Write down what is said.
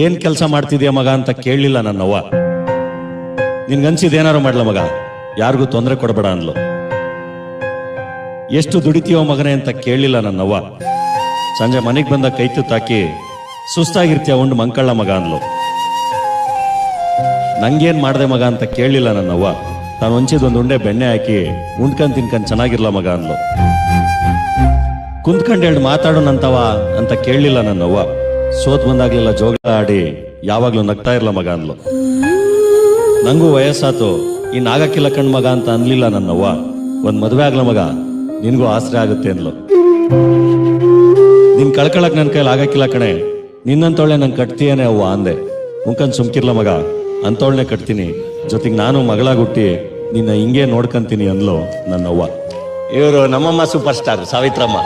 ಏನ್ ಕೆಲಸ ಮಾಡ್ತಿದ್ಯಾ ಮಗ ಅಂತ ಕೇಳಲಿಲ್ಲ ನನ್ನವ್ವ. ನಿನ್ಗನ್ಸಿದೇನಾರು ಮಾಡ್ಲ ಮಗ, ಯಾರಿಗೂ ತೊಂದರೆ ಕೊಡಬೇಡ ಅಂದ್ಲು. ಎಷ್ಟು ದುಡಿತೀಯೋ ಮಗನೇ ಅಂತ ಕೇಳಲಿಲ್ಲ ನನ್ನವ್ವ. ಸಂಜೆ ಮನೆಗೆ ಬಂದ ಕೈ ತುತ್ತಾಕಿ ಸುಸ್ತಾಗಿರ್ತೀಯ ಉಂಡು ಮಂಕಳ್ಳ ಮಗ ಅಂದ್ಲು. ನಂಗೇನ್ ಮಾಡ್ದೆ ಮಗ ಅಂತ ಕೇಳಲಿಲ್ಲ ನನ್ನವ್ವ. ತಾನು ಹೊಂಚಿದೊಂದು ಉಂಡೆ ಬೆಣ್ಣೆ ಹಾಕಿ ಉಂಡ್ಕೊಂಡ್ ತಿನ್ಕೊಂಡ್ ಚೆನ್ನಾಗಿರ್ಲ ಮಗ ಅಂದ್ಲು. ಕುಂತ್ಕಂಡು ಎರಡು ಮಾತಾಡೋಣಂತವ ಅಂತ ಕೇಳಲಿಲ್ಲ ನನ್ನವ್ವ. ಸೋತ್ ಬಂದಾಗ್ಲೆಲ್ಲ ಜೋಗ ಆಡಿ ಯಾವಾಗ್ಲೂ ನಗ್ತಾ ಇರ್ಲ ಮಗ ಅಂದ್ಲು. ನಂಗೂ ವಯಸ್ಸಾತು, ಇನ್ ಆಗಕ್ಕಿಲ್ಲ ಕಣ್ ಮಗ ಅಂತ ಅನ್ಲಿಲ್ಲ ನನ್ನವ್ವ. ಒಂದ್ ಮದ್ವೆ ಆಗ್ಲ ಮಗ, ನಿನ್ಗೂ ಆಸರೆ ಆಗುತ್ತೆ ಅನ್ಲು. ನಿನ್ ಕಳ್ಕೊಳಕ್ ನನ್ ಕೈಲಿ ಆಗಕ್ಕಿಲ್ಲ ಕಣೆ, ನಿನ್ನಂತವಳೆ ನಂಗೆ ಕಟ್ತೀಯನೇ ಅವ್ವ ಅಂದೆ. ಮುಖಂಡ್ ಸುಮ್ಕಿರ್ಲ ಮಗ, ಅಂತವಳನೆ ಕಟ್ತೀನಿ, ಜೊತೆಗೆ ನಾನು ಮಗಳಾಗುಟ್ಟಿ ನಿನ್ನ ಹಿಂಗೆ ನೋಡ್ಕಂತೀನಿ ಅಂದ್ಲು ನನ್ನವ್ವ. ಇವರು ನಮ್ಮಮ್ಮ ಸೂಪರ್ ಸ್ಟಾರ್ ಸಾವಿತ್ರಮ್ಮ.